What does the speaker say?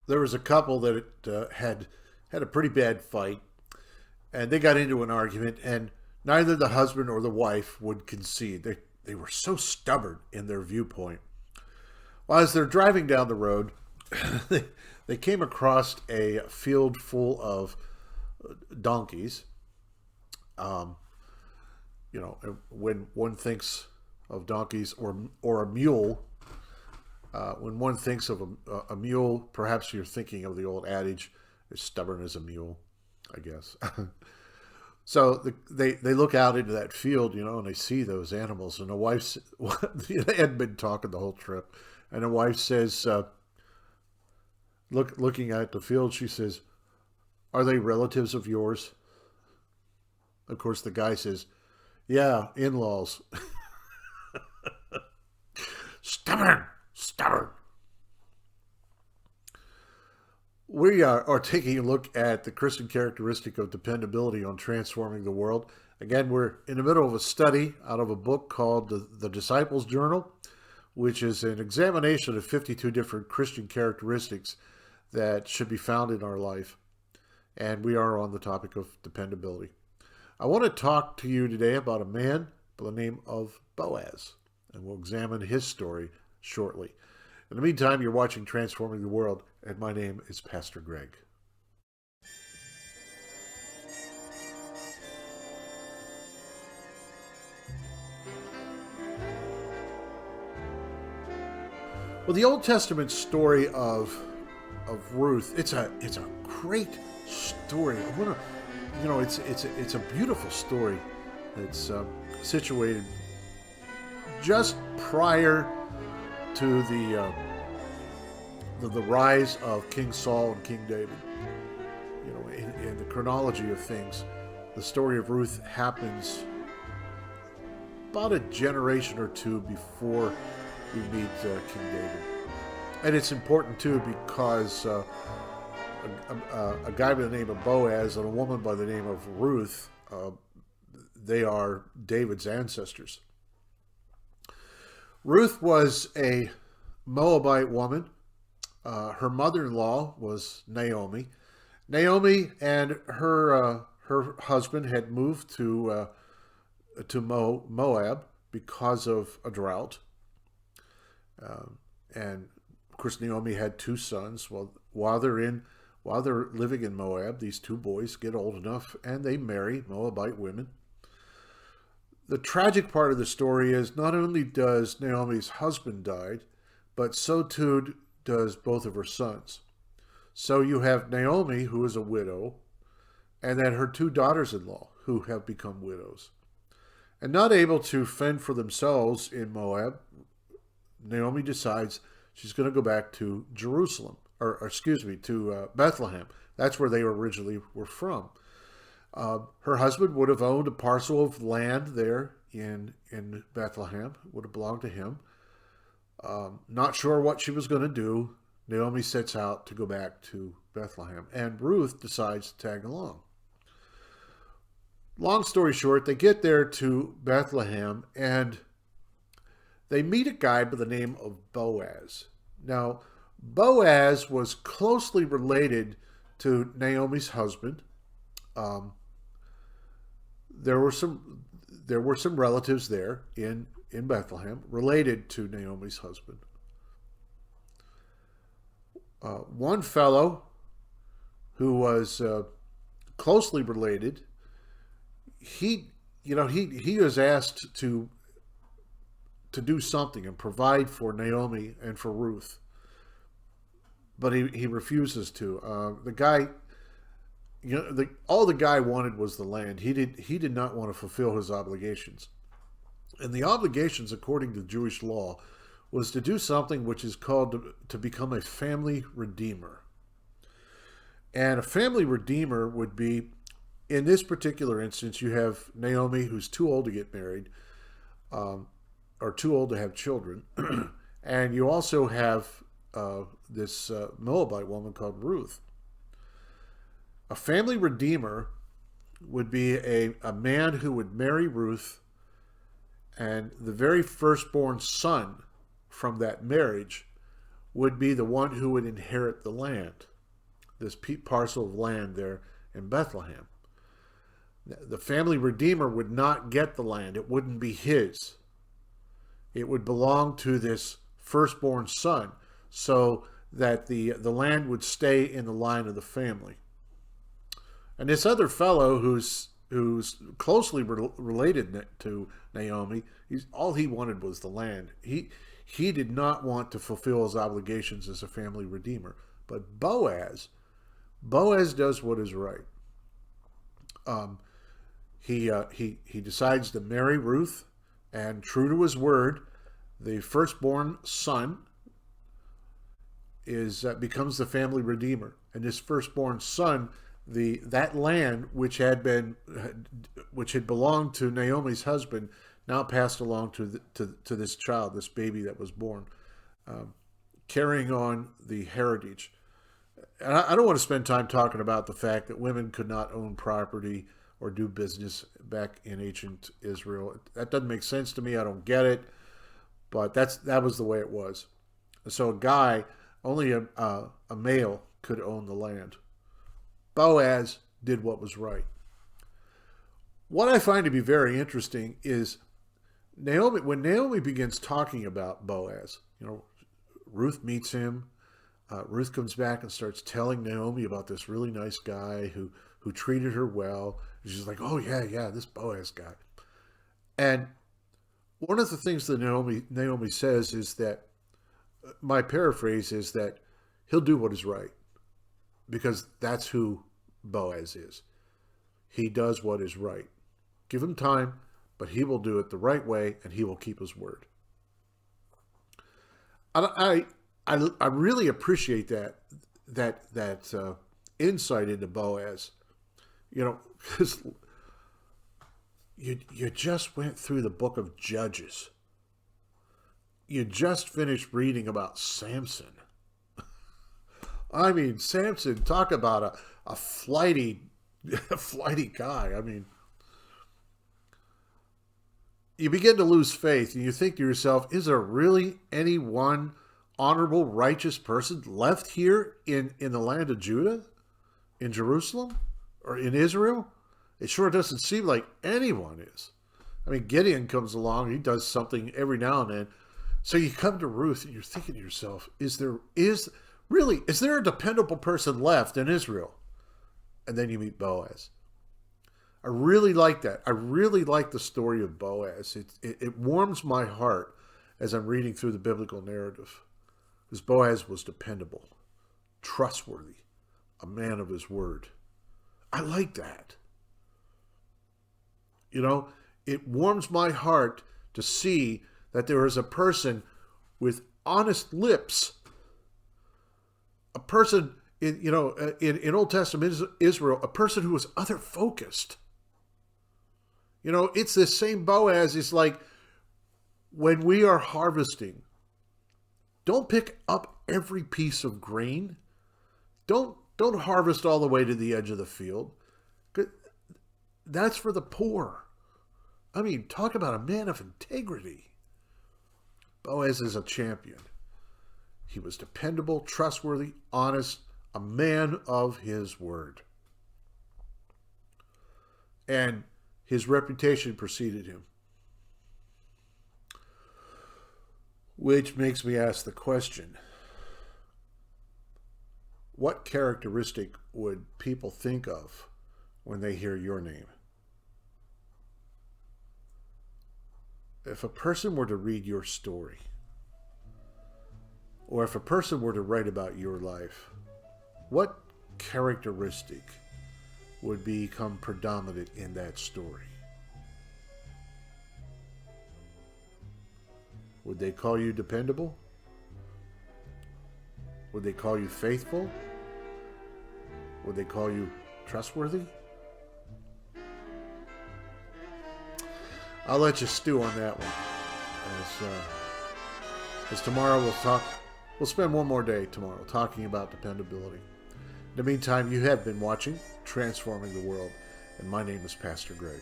there was a couple that had a pretty bad fight, and they got into an argument, and neither the husband or the wife would concede. They were so stubborn in their viewpoint. Well, as they're driving down the road, they, they came across a field full of donkeys. Um, when one thinks of donkeys or a mule, when one thinks of a mule, perhaps you're thinking of the old adage, "as stubborn as a mule," I guess. So they look out into that field, and they see those animals. And the wife's they hadn't been talking the whole trip, and the wife says, looking at the field, she says, "Are they relatives of yours?" Of course, the guy says, "Yeah, in-laws." Stubborn, stubborn. We are taking a look at the Christian characteristic of dependability on transforming the world. Again, we're in the middle of a study out of a book called The Disciples' Journal, which is an examination of 52 different Christian characteristics that should be found in our life. And we are on the topic of dependability. I want to talk to you today about a man by the name of Boaz, and we'll examine his story shortly. In the meantime, you're watching Transforming the World, and my name is Pastor Greg. Well, the Old Testament story of Ruth, it's a great story. I want to, it's a beautiful story. It's situated just prior to the rise of King Saul and King David. In the chronology of things, the story of Ruth happens about a generation or two before we meet King David. And it's important too because a guy by the name of Boaz and a woman by the name of Ruth, they are David's ancestors. Ruth was a Moabite woman. Her mother-in-law was Naomi. Naomi and her husband had moved to Moab because of a drought. And of course, Naomi had two sons. Well, while they're living in Moab, these two boys get old enough and they marry Moabite women. The tragic part of the story is not only does Naomi's husband die, but so too does both of her sons. So you have Naomi, who is a widow, and then her two daughters-in-law, who have become widows. And not able to fend for themselves in Moab, Naomi decides she's going to go back to Jerusalem, to Bethlehem. That's where they originally were from. Her husband would have owned a parcel of land there in Bethlehem. It would have belonged to him. Not sure what she was going to do. Naomi sets out to go back to Bethlehem, and Ruth decides to tag along. Long story short, they get there to Bethlehem, and they meet a guy by the name of Boaz. Now, Boaz was closely related to Naomi's husband. There were some relatives there in Bethlehem related to Naomi's husband. One fellow who was closely related, he was asked to do something and provide for Naomi and for Ruth, but he refuses to. The guy, all the guy wanted was the land. He did not want to fulfill his obligations, and the obligations, according to Jewish law, was to do something which is called to become a family redeemer. And a family redeemer would be, in this particular instance, you have Naomi, who's too old to get married, or too old to have children, and you also have this Moabite woman called Ruth. A family redeemer would be a man who would marry Ruth, and the very firstborn son from that marriage would be the one who would inherit the land, this parcel of land there in Bethlehem. The family redeemer would not get the land. It wouldn't be his. It would belong to this firstborn son, so that the land would stay in the line of the family. And this other fellow who's closely related to Naomi, all he wanted was the land. He did not want to fulfill his obligations as a family redeemer. But Boaz does what is right. He decides to marry Ruth, and true to his word, the firstborn son becomes the family redeemer. And this firstborn son, that land which had belonged to Naomi's husband, now passed along to this child, this baby that was born, carrying on the heritage. And I don't want to spend time talking about the fact that women could not own property or do business back in ancient Israel. That doesn't make sense to me. I don't get it. But that was the way it was. So a guy, only a male, could own the land. Boaz did what was right. What I find to be very interesting is when Naomi begins talking about Boaz, Ruth meets him. Ruth comes back and starts telling Naomi about this really nice guy who treated her well. And she's like, oh, yeah, this Boaz guy. And one of the things that Naomi says is that, my paraphrase is that he'll do what is right, because that's who Boaz is. He does what is right. Give him time, but he will do it the right way, and he will keep his word. I really appreciate that insight into Boaz. Because you just went through the book of Judges. You just finished reading about Samson. I mean, Samson, talk about a flighty guy. I mean, you begin to lose faith, and you think to yourself, is there really any one honorable, righteous person left here in the land of Judah, in Jerusalem, or in Israel? It sure doesn't seem like anyone is. I mean, Gideon comes along, he does something every now and then. So you come to Ruth, and you're thinking to yourself, is there a dependable person left in Israel? And then you meet Boaz. I really like that. I really like the story of Boaz. It warms my heart as I'm reading through the biblical narrative. Because Boaz was dependable, trustworthy, a man of his word. I like that. It warms my heart to see that there is a person with honest lips, a person in Old Testament Israel, a person who was other focused. It's this same Boaz. It's like when we are harvesting, don't pick up every piece of grain. Don't harvest all the way to the edge of the field. That's for the poor. I mean, talk about a man of integrity. Boaz is a champion. He was dependable, trustworthy, honest, a man of his word. And his reputation preceded him. Which makes me ask the question, what characteristic would people think of when they hear your name? If a person were to read your story, or if a person were to write about your life, what characteristic would become predominant in that story? Would they call you dependable? Would they call you faithful? Would they call you trustworthy? I'll let you stew on that one. As tomorrow we'll spend one more day tomorrow talking about dependability. In the meantime, you have been watching Transforming the World, and my name is Pastor Greg.